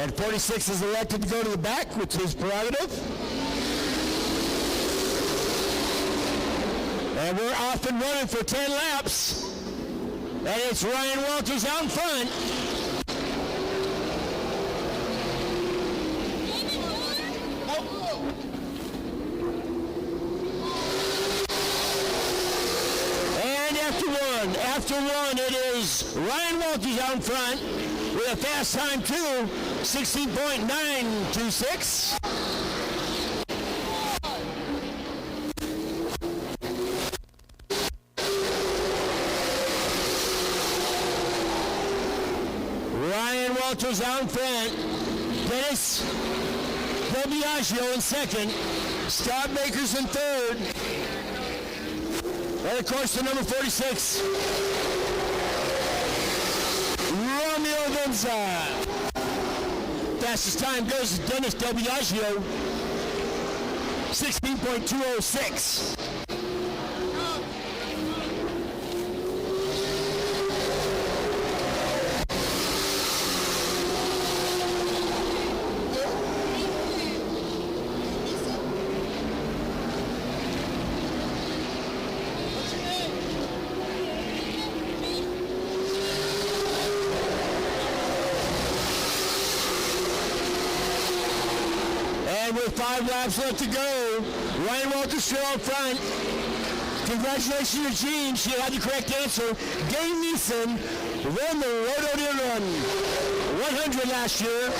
And 46 is elected to go to the back, which is prerogative. And we're off and running for 10 laps. And it's Ryan Walters out in front. And after one, it is Ryan Walters out in front with a fast time too, 16.926. Ryan Walters out in front. Dennis DelBiaggio in second. Scott Baker's in third. And of course the number 46, Romeo Venza. Fastest time goes to Dennis DelBiaggio, 16.206. With 5 laps left to go, Ryan Walters still up front. Congratulations to Jean, she had the correct answer. Dane Nissen won the Rhododendron 100 last year.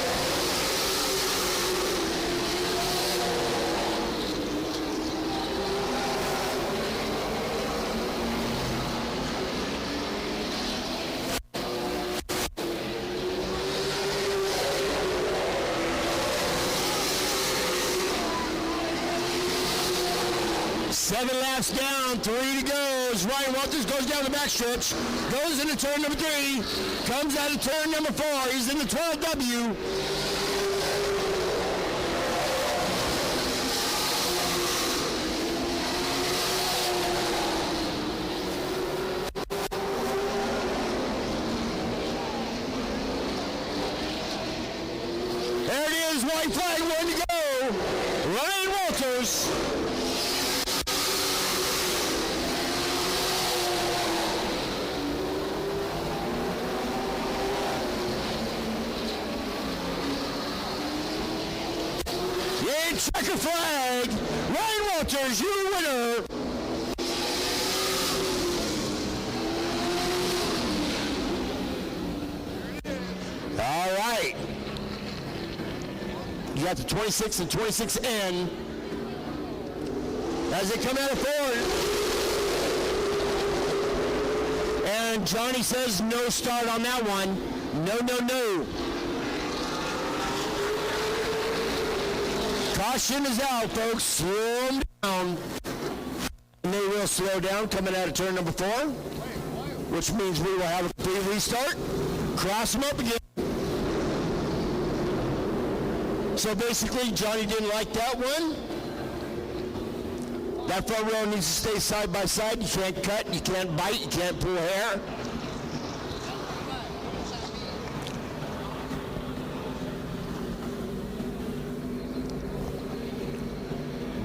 Seven laps down, 3 to go. As Ryan Walters goes down the backstretch, goes into turn number 3, comes out of turn number 4. He's in the 12W. There it is, white flag, 1 to go. Ryan Walters. Checker flag, Ryan Walters, your winner. All right. You got the 26 and 26N as they come out of forward. And Johnny says no start on that one. No, no, no. Caution is out, folks. Slow them down. And they will slow down coming out of turn number 4, which means we will have a complete restart. Cross them up again. So basically, Johnny didn't like that one. That front row needs to stay side by side. You can't cut, you can't bite, you can't pull hair.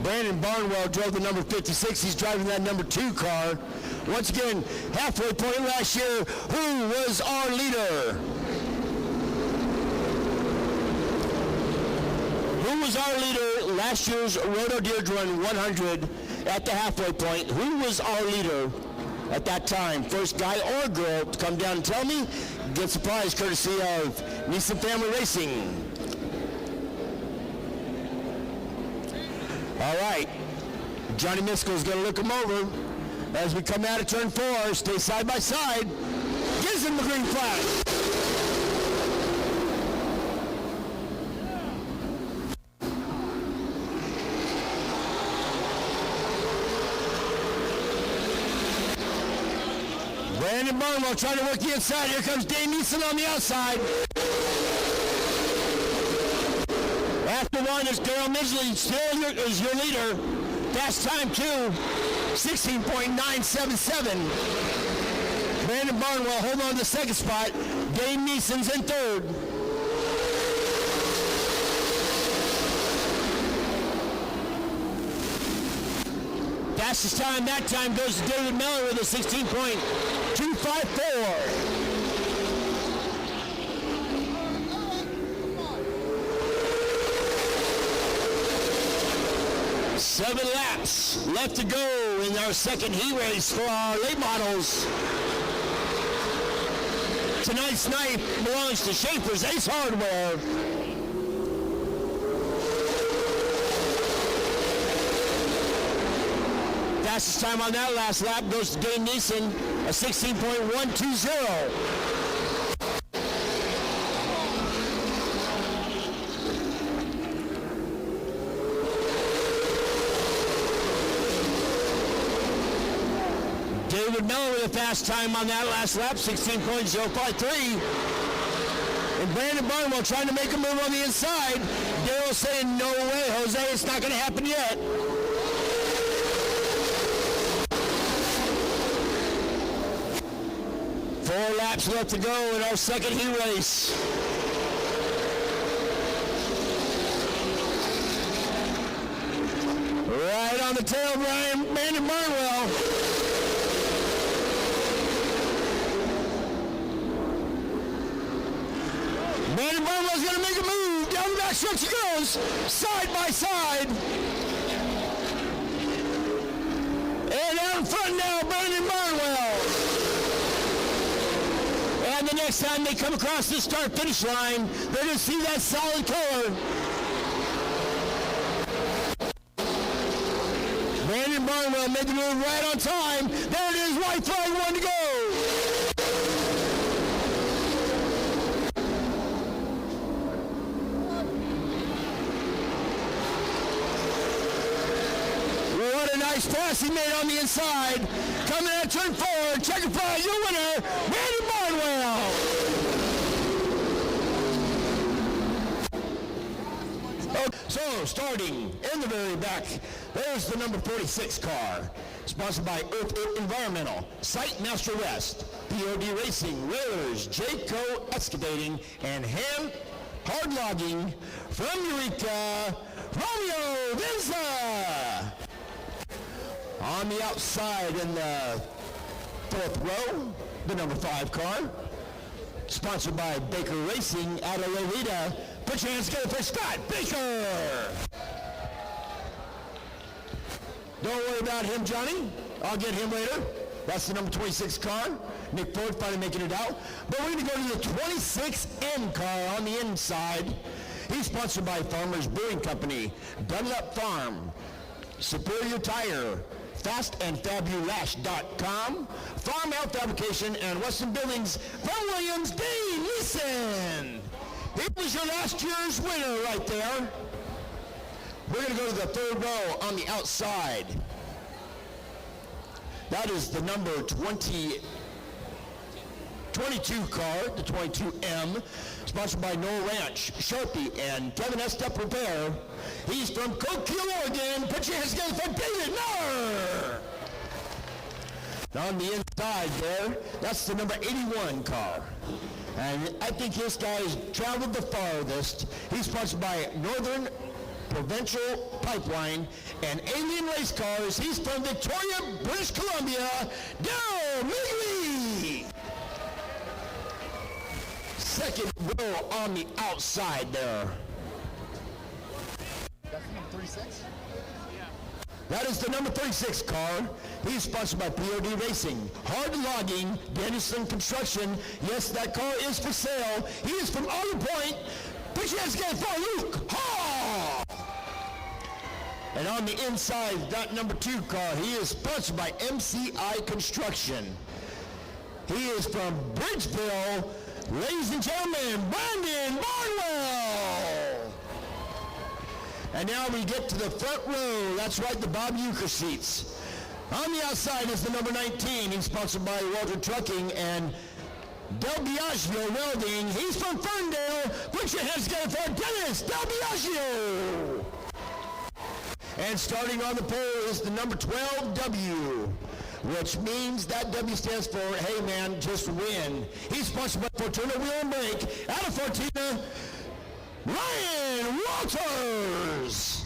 Brandon Barnwell drove the number 56. He's driving that number 2 car. Once again, halfway point last year, who was our leader? Who was our leader last year's Rhododendron 100 at the halfway point? Who was our leader at that time? First guy or girl to come down and tell me, gets a prize courtesy of Nissen Family Racing. All right, Johnny Miskell is going to look him over as we come out of turn 4, stay side by side, gives him the green flag. Brandon Barnwell trying to work the inside. Here comes Dane Nissen on the outside. After one is Darrell Midgley, still is your leader. Fast time too, 16.977. Brandon Barnwell hold on to the second spot. Dane Nissen's in third. Fastest time that time goes to David Miller with a 16.254. 7 laps left to go in our second heat race for our late models. Tonight's night belongs to Schaefer's Ace Hardware. Fastest time on that last lap goes to Dane Nissen, a 16.120. David Miller with a fast time on that last lap, 16.053. And Brandon Barnwell trying to make a move on the inside. Darrell saying, no way, Jose, it's not going to happen yet. Four laps left to go in our second heat race. Right on the tail, Brandon Barnwell. Brandon Barnwell's going to make a move. Down the back stretch he goes, side by side. And out in front now, Brandon Barnwell. And the next time they come across the start-finish line, they're going to see that solid color. Brandon Barnwell made the move right on time. There it is, white flag, 1 to go. What a nice pass he made on the inside. Coming out turn 4, checker flag, your winner, Brandon Barnwell. So, starting in the very back, there's the number 46 car, sponsored by Earth Environmental, Site Master West, POD Racing, Railers, Jayco Excavating, and Ham Hard Logging from Eureka, Romeo Venza. On the outside in the 4th row, the number 5 car, sponsored by Baker Racing out of Lolita. Put your hands together for Scott Baker. Don't worry about him, Johnny. I'll get him later. That's the number 26 car. Nick Ford finally making it out. But we're going to go to the 26M car on the inside. He's sponsored by Farmers Brewing Company, Dunlop Farm, Superior Tire, FastandFabulash.com, Farm Out Fabrication, and Western Buildings from Williams, Dane Nissen. He was your last year's winner right there. We're going to go to the 3rd row on the outside. That is the number 22 car, the 22M, sponsored by Noel Ranch, Sharpie, and Kevin Estep Repair. He's from Coquille, Oregon. Put your hands together for David Miller. On the inside there, that's the number 81 car. And I think this guy's traveled the farthest. He's sponsored by Northern Provincial Pipeline and Alien Race Cars. He's from Victoria, British Columbia, Darrell Midgley. 2nd row on the outside there. That's number 36? That is the number 36 car. He's sponsored by POD Racing, Hard Logging, Dennison Construction. Yes, that car is for sale. He is from Olive Point. Put your hands together for Luke Hall. And on the inside, that number 2 car, he is sponsored by MCI Construction. He is from Bridgeville. Ladies and gentlemen, Brandon Barnwell. And now we get to the front row. That's right, the Bob Uecker seats. On the outside is the number 19. He's sponsored by Walter Trucking and DelBiaggio Welding. He's from Ferndale. Put your hands together for Dennis DelBiaggio. And starting on the pole is the number 12W, which means that W stands for, hey man, just win. He's sponsored by Fortuna Wheel and Brake. Out of Fortuna, Ryan Walters.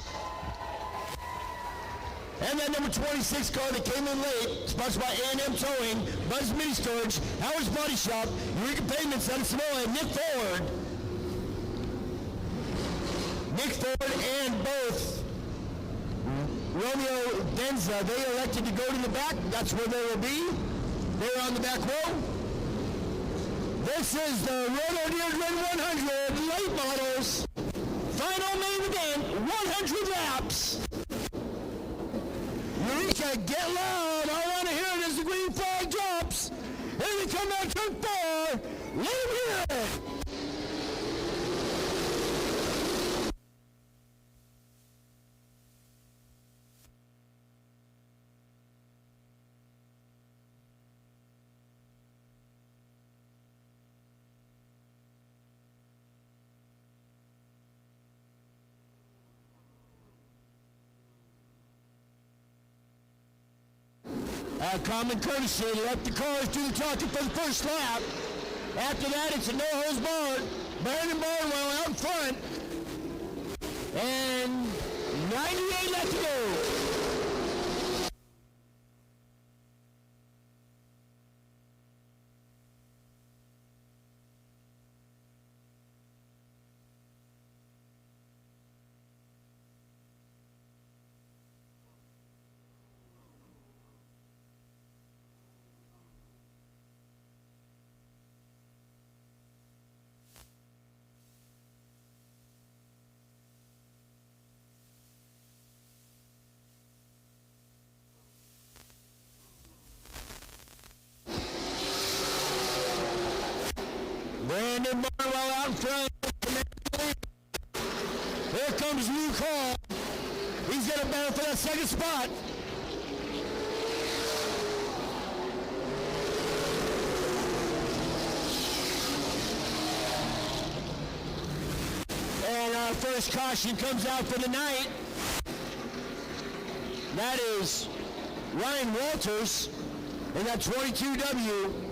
And that number 26 car that came in late, sponsored by A&M Towing, Buzz Mini Storage, Howard's Body Shop, Eureka Payments out of Samoa, and Nick Ford. Nick Ford and both Romeo Venza, they elected to go to the back. That's where they will be. They're on the back row. This is the Rhododendron 100 late models. Final main event, 100 laps. Eureka, get loud. I want to hear it as the green flag drops. Here they come out, turn 4. Let them hear it. Common courtesy, let the cars do the talking for the first lap. After that, it's a no-holds-barred. Barnwell out in front. And 98 left to go. Brandon Barnwell out in front. Here comes Luke Hall. He's going to battle for that second spot. And our first caution comes out for the night. That is Ryan Walters in that 22W.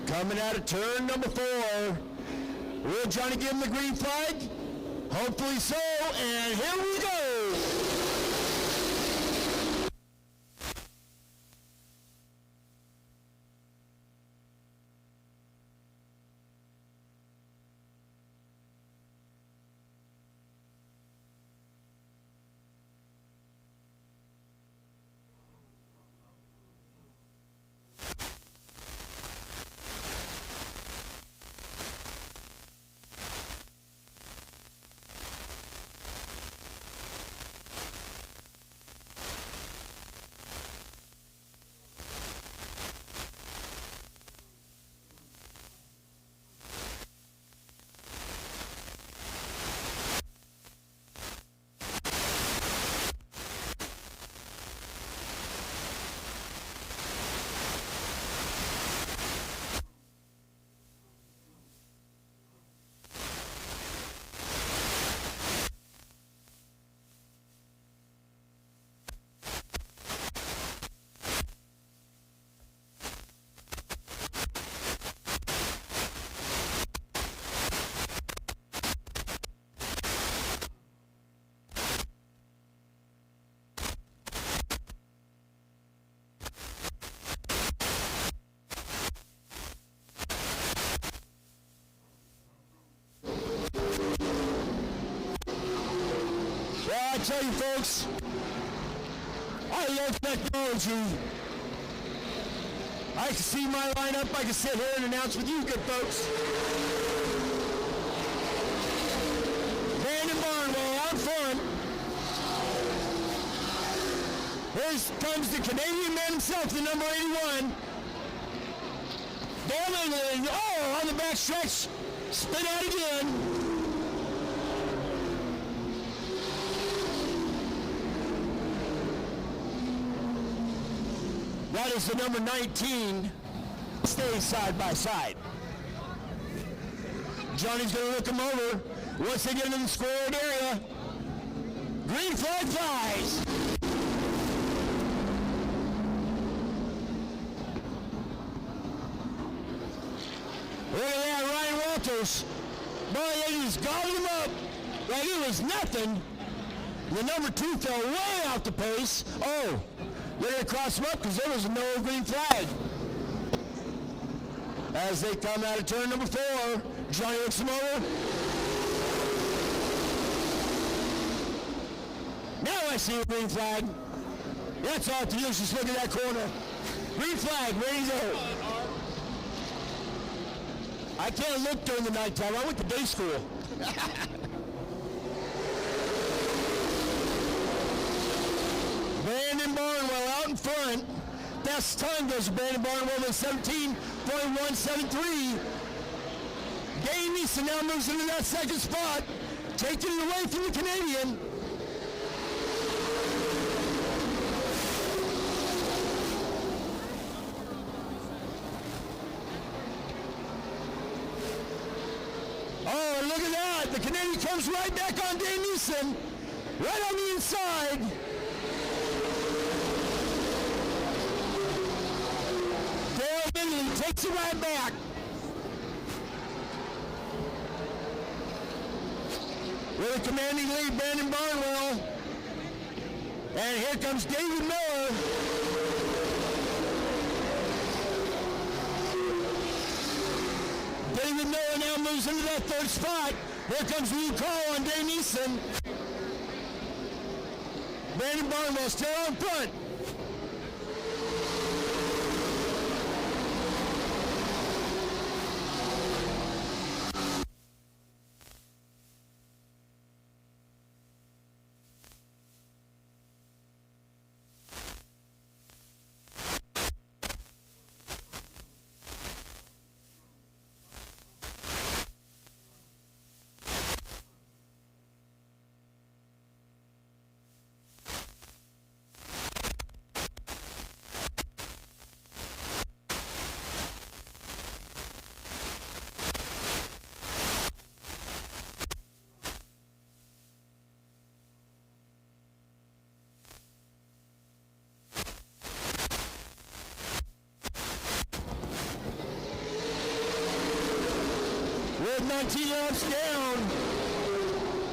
Coming out of turn number 4. Will Johnny give him the green flag? Hopefully so, and here we go. I tell you folks, I love technology. I can see my lineup. I can sit here and announce with you good folks. Brandon Barnwell out front. Here comes the Canadian man himself, the number 81. Darrell Midgley, oh, on the back stretch, spin out again. That is the number 19. Stay side by side. Johnny's going to look him over. Once they get into the scored area, green flag flies. Look at that, Ryan Walters. Boy, they just gobbled him up like it was nothing. The number 2 fell way off the pace. Oh, they're going to cross him up because there was no green flag. As they come out of turn number 4, Johnny looks him over. Now I see a green flag. That's all to do is just look at that corner. Green flag, ready to go. I can't look during the nighttime. I went to day school. Brandon Barnwell out in front. Best time goes to Brandon Barnwell with 17.173. Dane Nissen now moves into that second spot, taking it away from the Canadian. Oh, look at that. The Canadian comes right back on Dane Nissen, right on the inside. Darrell Midgley takes it right back. With a commanding lead, Brandon Barnwell. And here comes David Miller. David Miller now moves into that third spot. Here comes Luke Hall on Dane Nissen. Brandon Barnwell still out front. With 19 laps down,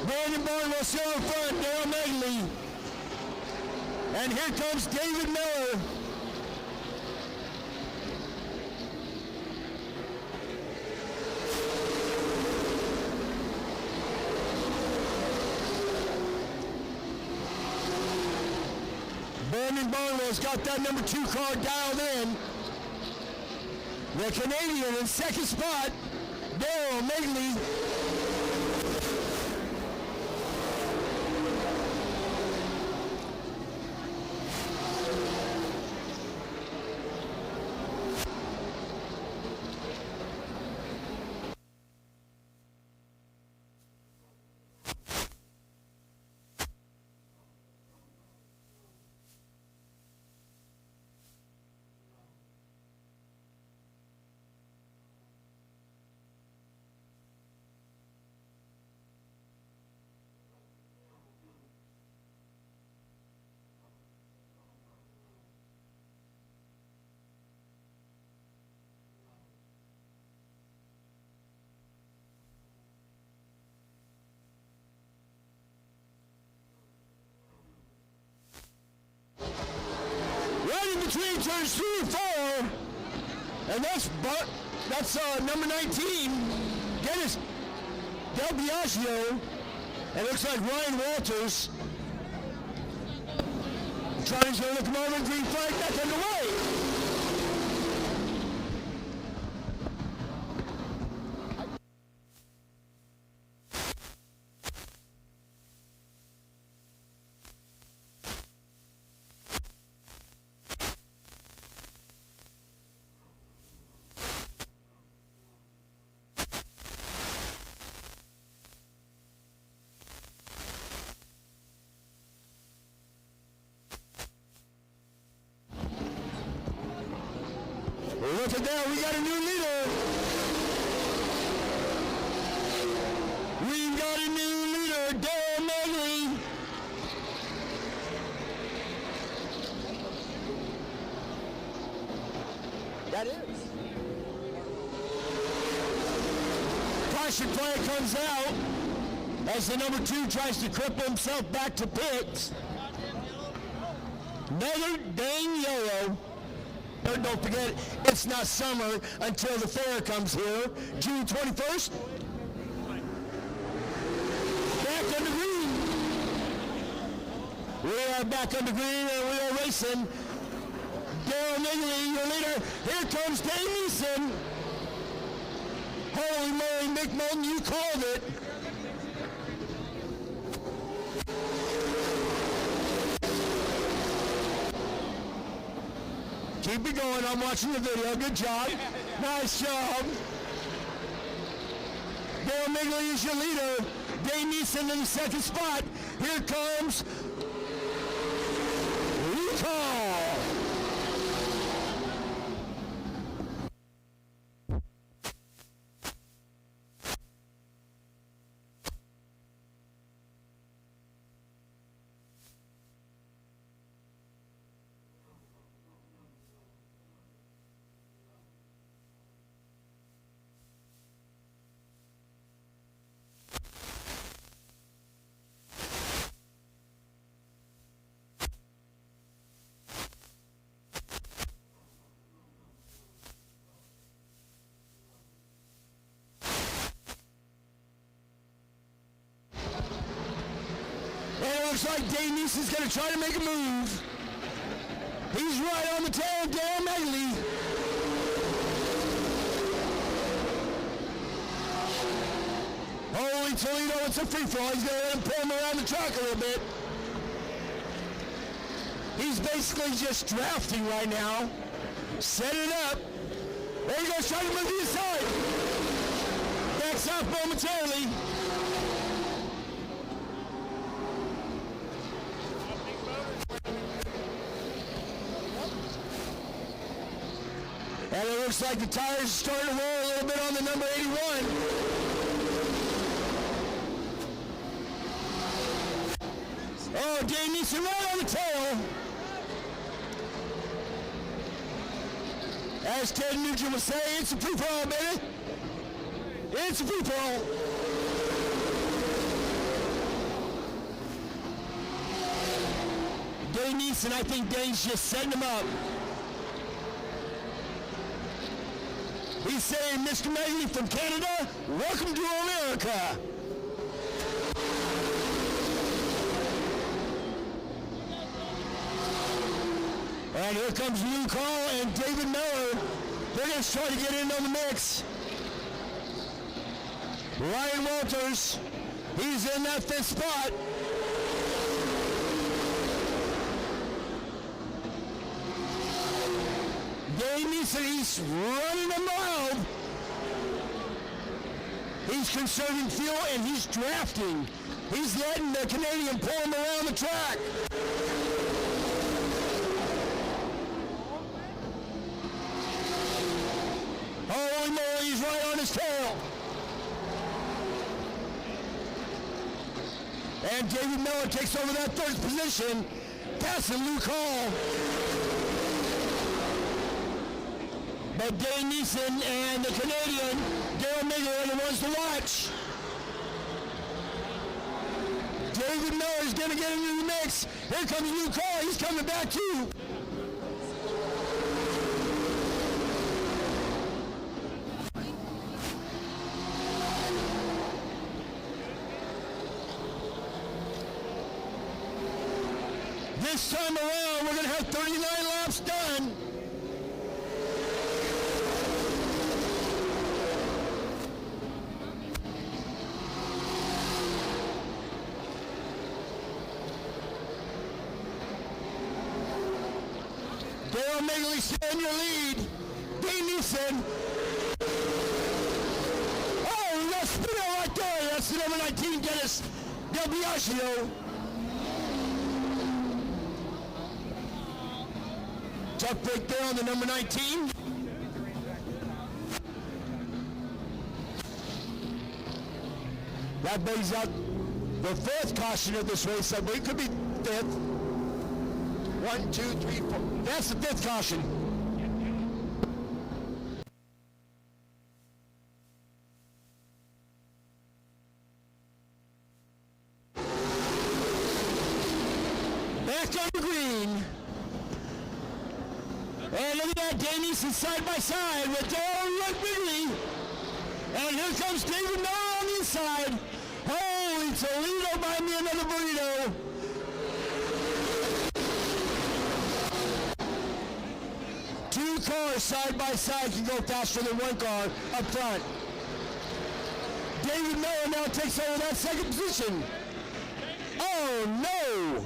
Brandon Barnwell still in front, Darrell Midgley. And here comes David Miller. Brandon Barnwell's got that number 2 car dialed in. The Canadian in second spot, Darrell Midgley. Between turns 3 and 4, and that's number 19, DelBiaggio, and it looks like Ryan Walters. Johnny's going to look him over, green flag, that's underway. Look at that, we got a new leader. We've got a new leader, Darrell Midgley. That is. Caution flag comes out. as the number 2 tries to cripple himself back to pits. Another dang yellow. But don't forget, it's not summer until the fair comes here, June 21st. Back on the green. We are back on the green and we are racing. Darrell Midgley, your leader. Here comes Dane Nissen. Holy moly, Mick Moulton, you called it. Keep it going. I'm watching the video. Good job. Nice job. Darrell Midgley is your leader. Dane Nissen in the second spot. Here comes recall. Looks like Dane Nissen's going to try to make a move. He's right on the tail of Darrell Midgley. Holy Toledo, it's a free-for-all. He's going to let him pull him around the track a little bit. He's basically just drafting right now. Set it up. There he goes, trying to move to the side. Backs off momentarily. And it looks like the tires are starting to roll a little bit on the number 81. Oh, Dane Nissen right on the tail. As Ted Nugent would say, it's a free-for-all, baby. It's a free-for-all. Dane Nissen, I think Dane's just setting him up. He's saying, Mr. Midgley from Canada, welcome to America. And here comes Luke Hall and David Miller. They're going to try to get in on the mix. Ryan Walters, he's in that 5th spot. Dane Nissen, he's running them wild. He's conserving fuel and he's drafting. He's letting the Canadian pull him around the track. Holy moly, he's right on his tail. And David Miller takes over that 3rd position, passing Luke Hall. But Dane Nissen and the Canadian, Darrell Midgley, are the ones to watch. David Miller is going to get into the mix. Here comes Luke Hall. He's coming back too. This time around, we're going to have 39 laps done. Darrell Midgley still in your lead. Dane Nissen. Oh, that's speed right there. That's the number 19, Dennis DelBiaggio. Tough break there on the number 19. That brings out the 4th caution of this race. I believe it could be 5th. 1, 2, 3, 4. That's the 5th caution. back on the green. And look at that, Dane Nissen side by side with Darrell Midgley. And here comes David Miller on the inside. Holy Toledo, buy me another burrito. Two cars side by side can go faster than one car up front. David Miller now takes over that second position. Oh no!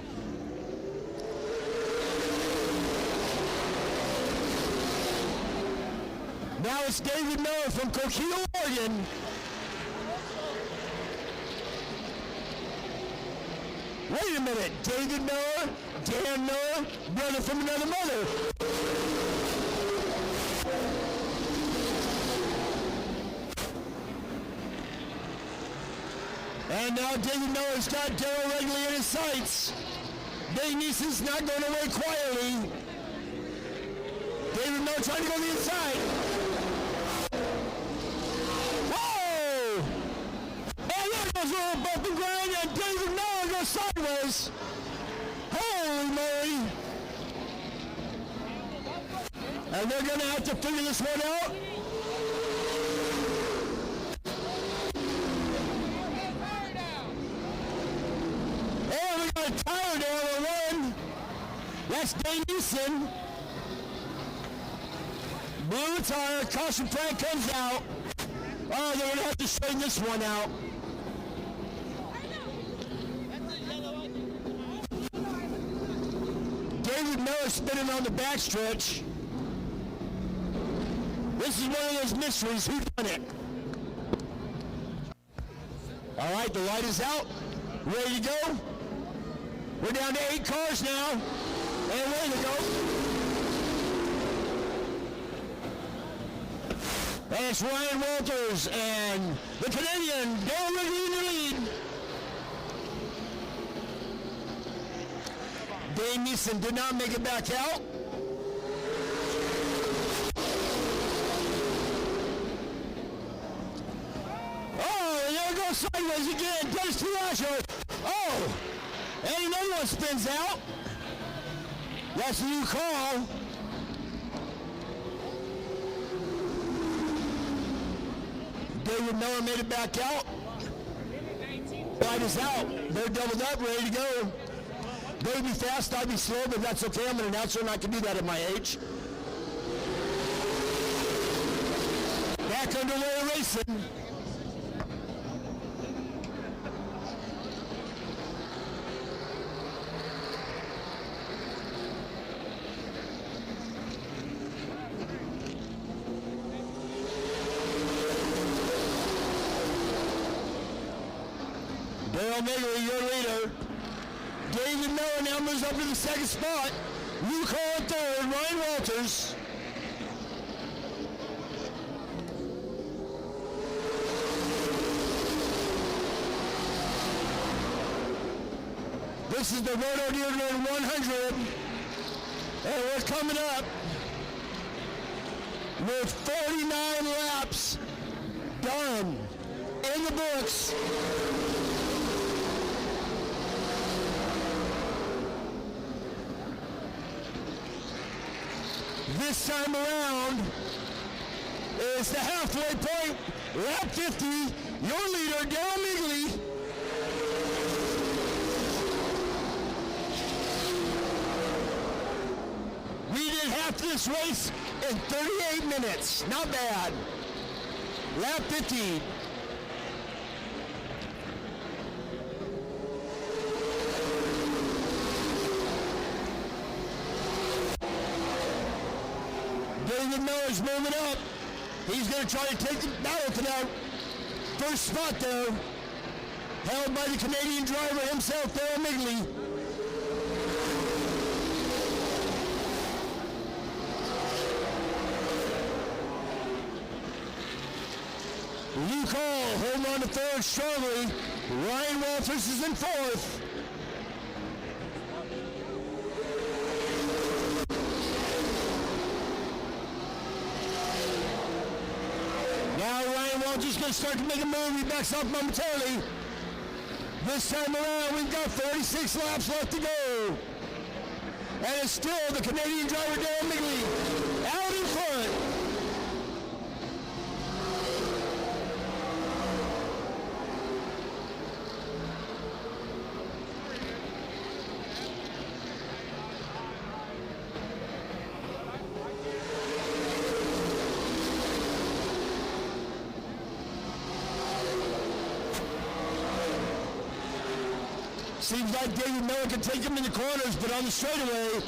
Now it's David Miller from Coquito, Oregon. Wait a minute, David Miller, Dan Miller, brother from another mother. And now David Miller's got Darrell Midgley in his sights. Dane Nissen's not going away quietly. David Miller trying to go to the inside. Whoa! And there goes a little bump and grind, and David Miller goes sideways. Holy moly! And they're going to have to figure this one out. And we got a tire down the run. That's Dane Nissen. Blue tire, caution flag comes out. Oh, they're going to have to straighten this one out. David Miller spinning on the backstretch. This is one of those mysteries. Who done it? All right, the light is out. Ready to go? We're down to 8 cars now. And ready to go. And it's Ryan Walters and the Canadian Darrell Midgley in the lead. Dane Nissen did not make it back out. Oh, and there it goes sideways again. DelBiaggio. Oh, and another one spins out. That's a new call. David Miller made it back out. Light is out. They're doubled up, ready to go. They'd be fast, I'd be slow, but that's okay. I'm an announcer and I can do that at my age. Back underway racing. Darrell Midgley, your leader. David Miller now moves up to the second spot. New call at third, Ryan Walters. This is the Rhododendron 100. And we're coming up with 49 laps done in the books. This time around is the halfway point, lap 50, your leader, Darrell Midgley. We did half this race in 38 minutes, not bad. Lap 50. David Miller's moving up. He's going to try to take the battle to that first spot there. Held by the Canadian driver himself, Darrell Midgley. Luke Hall holding on to third strongly. Ryan Walters is in fourth. Now Ryan Walters going to start to make a move. He backs up momentarily. This time around, we've got 36 laps left to go. And it's still the Canadian driver, Darrell Midgley, out in front. Seems like David Miller can take him in the corners, but on the straightaway,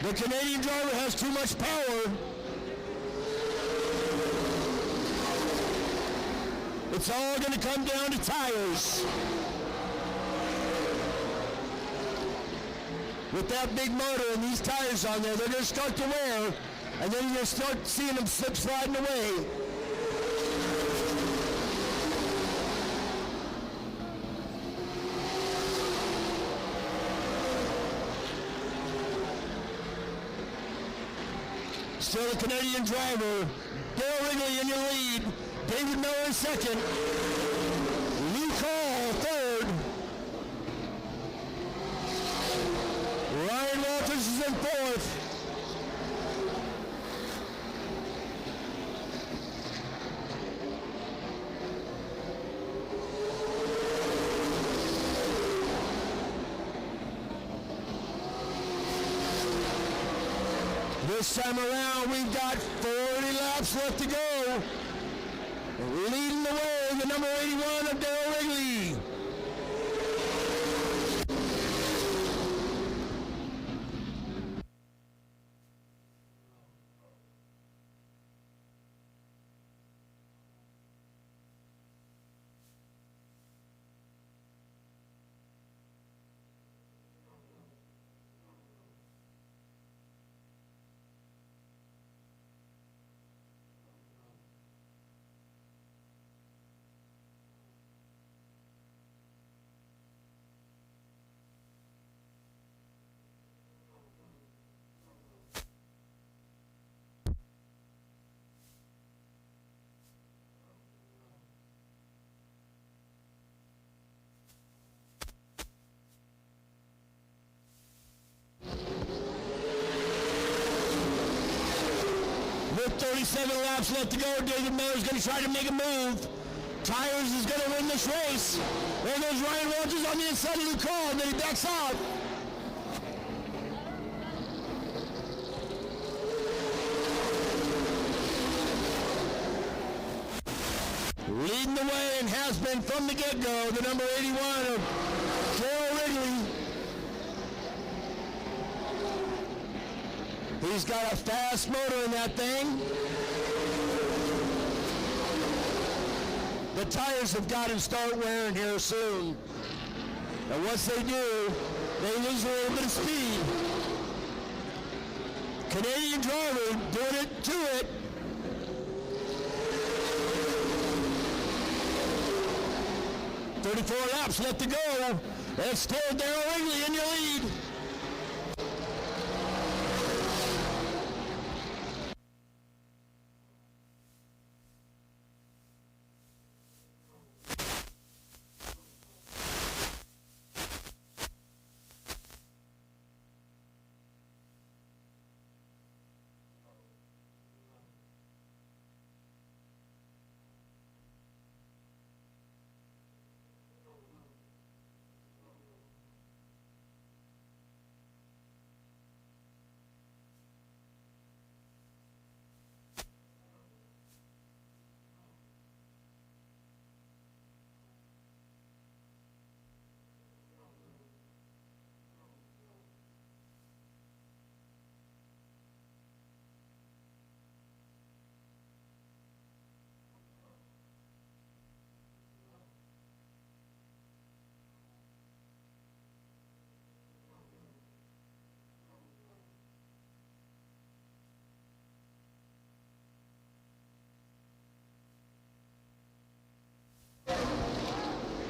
the Canadian driver has too much power. It's all going to come down to tires. With that big motor and these tires on there, they're going to start to wear, and then you're going to start seeing them slip sliding away. Still the Canadian driver, Darrell Midgley in your lead, David Miller in second, Lee Call third, Ryan Walters is in fourth. This time around, we've got 40 laps left to go. Leading the way, the number 81 of Darrell Midgley. With 37 laps left to go, David Miller's going to try to make a move. Tires is going to win this race. There goes Ryan Walters on the inside of Luke Call, and then he backs out. Leading the way and has been from the get-go, the number 81 of Darrell Midgley. He's got a fast motor in that thing. The tires have got to start wearing here soon. And once they do, they lose a little bit of speed. Canadian driver doing it to it. .34 laps left to go. That's still Darrell Midgley in your lead.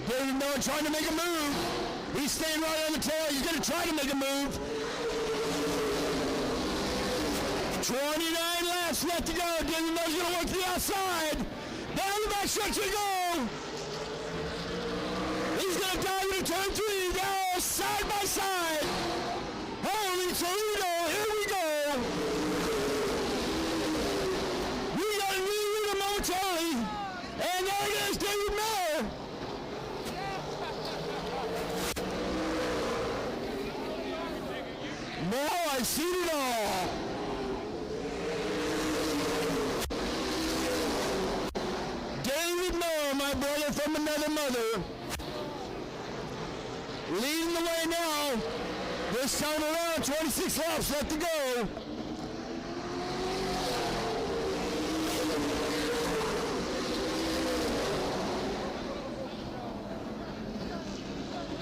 David Miller trying to make a move. He's staying right on the tail. He's going to try to make a move. 29 laps left to go. David Miller's going to work to the outside. Down the back stretch we go. He's going to dive into turn 3. Now side by side. Holy seen it all. David Moore, my brother from another mother, leading the way now. This time around, 26 laps left to go.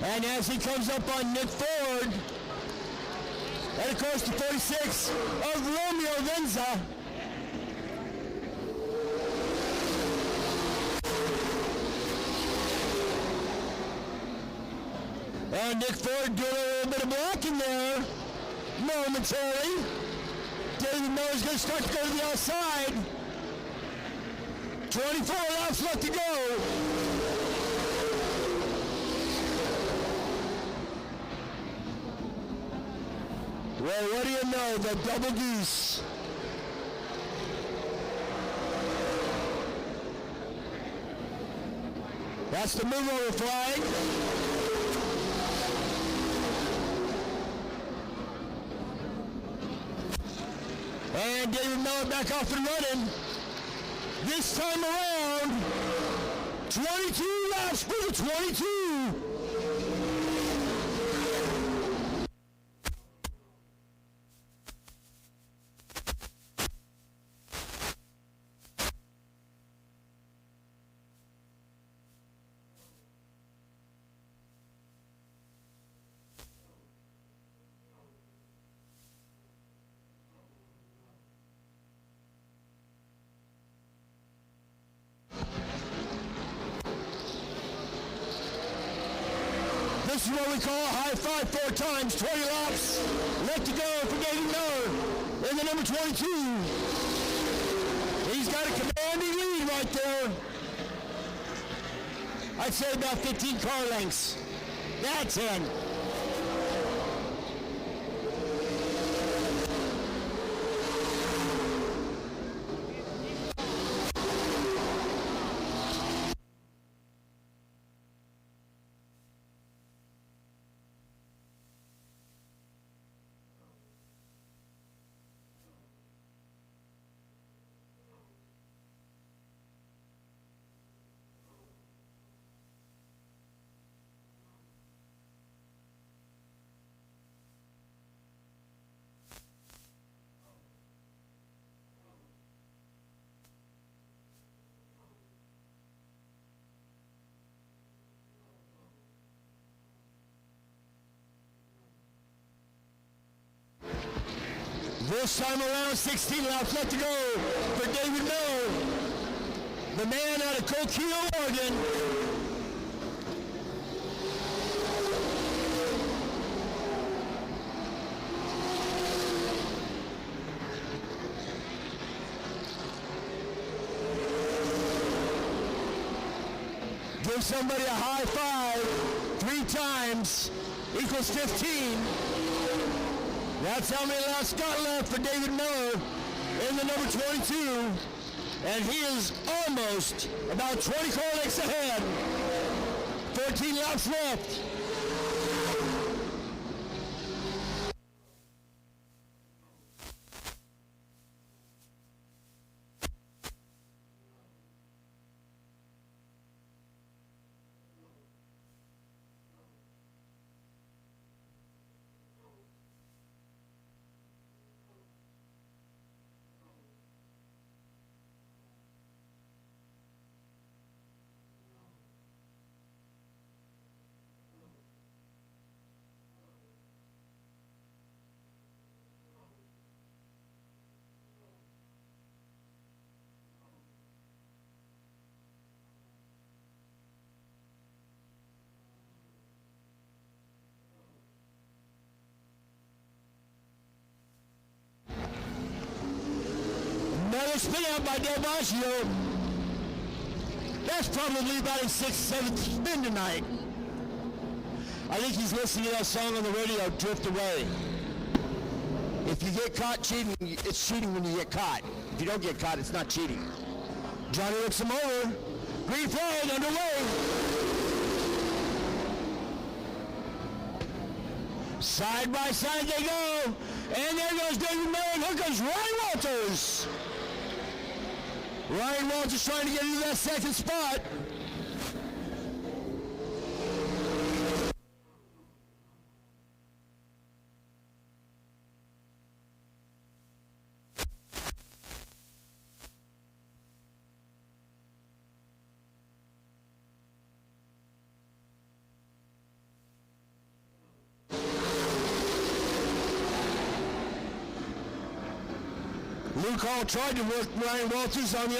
And as he comes up on Nick Ford, and of course the 46 of Romeo Venza. And Nick Ford doing a little bit of blocking there momentarily. David Miller's going to start to go to the outside. 24 laps left to go. Well, what do you know, the double geese. That's the move over flag. And David Miller back off and running. This time around, 22 laps for the 22. This is what we call a high five 4 times, 20 laps left to go for David Miller in the number 22. He's got a commanding lead right there. I'd say about 15 car lengths. That's it. This time around, 16 laps left to go for David Miller, the man out of Coquille, Oregon. Give somebody a high five 3 times equals 15. That's how many laps got left for David Miller in the number 22. And he is almost about 20 car lengths ahead. 14 laps left. Another spin out by DelBiaggio. That's probably about his 6th, 7th spin tonight. I think he's listening to that song on the radio, Drift Away. If you get caught cheating, it's cheating when you get caught. If you don't get caught, it's not cheating. Johnny looks him over. Green flag underway. Side by side they go. And there goes David Miller. Here comes Ryan Walters. Ryan Walters trying to get into that second spot. Luke Hall tried to work Ryan Walters on the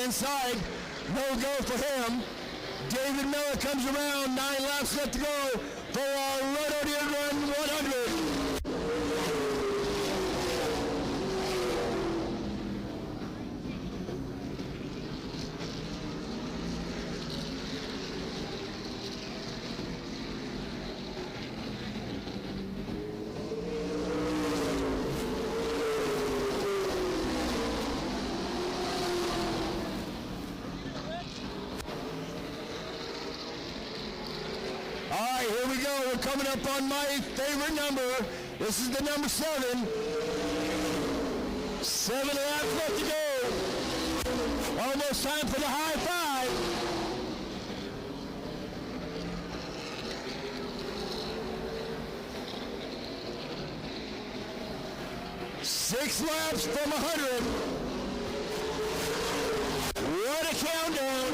inside. No go for him. David Miller comes around. 9 laps left to go for Rhododendron 100. Here we go. We're coming up on my favorite number. This is the number 7. 7 laps left to go. Almost time for the high five. Six laps from 100. What a countdown.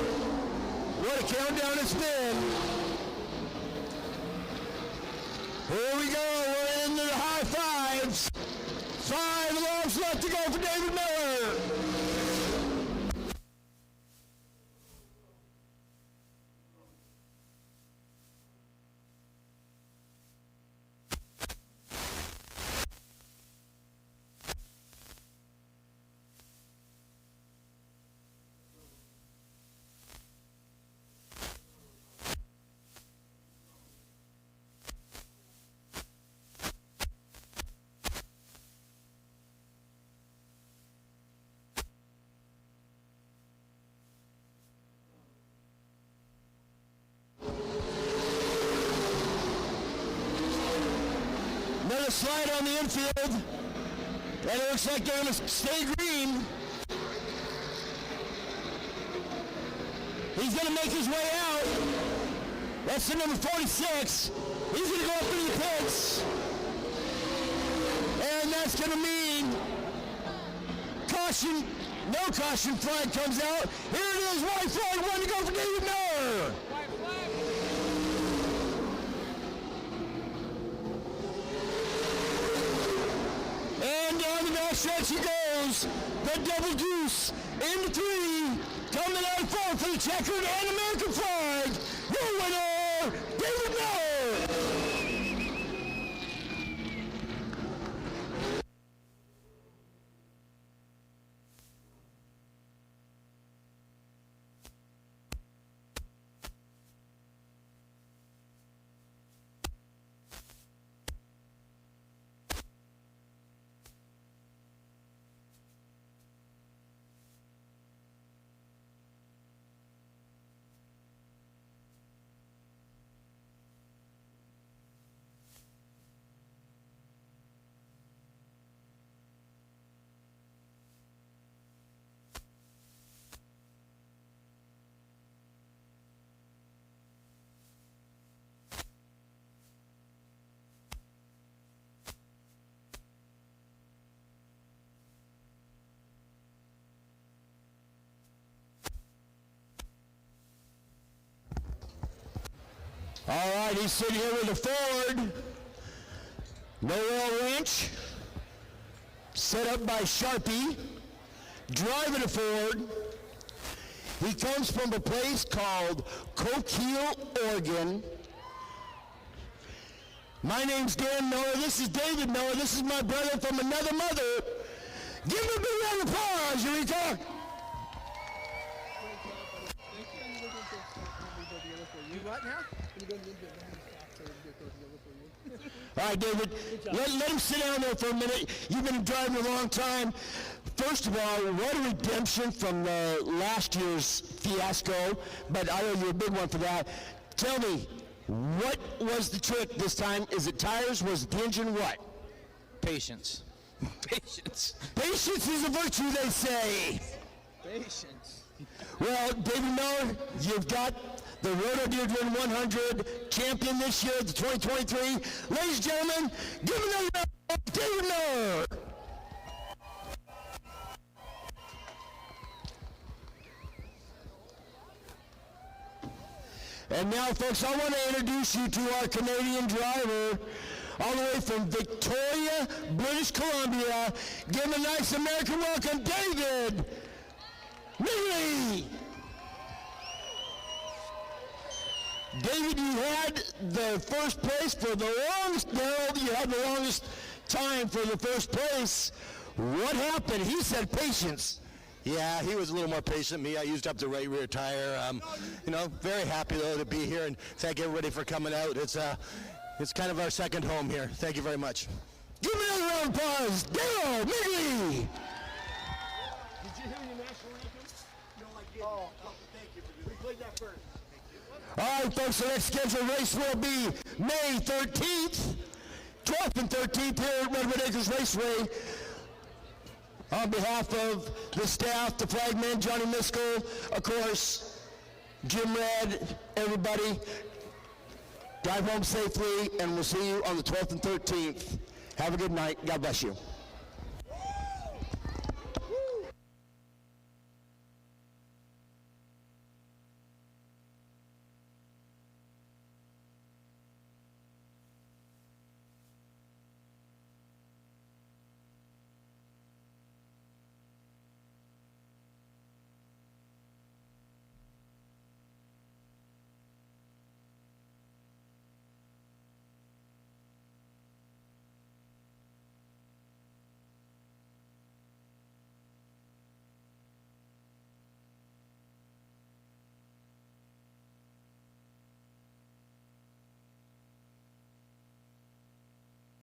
What a countdown it's been. Here we go, we're into the high fives. 5 laps left to go for David Miller. Another slide on the infield, and it looks like they're going to stay green. He's going to make his way out. That's the number 46. He's going to go up into the pits. And that's going to mean caution. No caution flag comes out. Here it is, white flag, 1 to go for David Miller. And down the back stretch he goes. The double deuce into 3. Coming out 4 for the checkered and American flag. Your winner, David Miller. All right, he's sitting here with a Ford. No oil wrench. Set up by Sharpie. Driving a Ford. He comes from a place called Coquille, Oregon. My name's Dan Miller. This is David Miller. This is my brother from another mother. Give him a big round of applause, Eureka. You what now? All right, David, let him sit down there for a minute. You've been driving a long time. First of all, what a redemption from last year's fiasco, but I know you're a big one for that. Tell me, What was the trick this time? Is it tires? Was it the engine? What? Patience. Patience. Patience is a virtue, they say. Patience. Well, David Miller, you've got the Rhododendron 100 champion this year, the 2023. Ladies and gentlemen, give another round of David Miller. And now, folks, I want to introduce you to our Canadian driver, all the way from Victoria, British Columbia. Give him a nice American welcome, David Midgley. David, you had the first place for the longest, you had the longest time for the first place. What happened? He said patience. Yeah, he was a little more patient than me. I used up the right rear tire. You know, very happy though to be here, and thank everybody for coming out. It's kind of our second home here. Thank you very much. Give me another round of applause, Darrell Midgley. Did you hear your national anthem? No, I didn't. Oh, thank you. We played that first. All right, folks, the next scheduled race will be May 13th, 12th and 13th here at Redwood Acres Raceway. On behalf of the staff, the flagman, Johnny Miskell, of course, Jim Red, everybody, drive home safely, and we'll see you on the 12th and 13th. Have a good night. God bless you.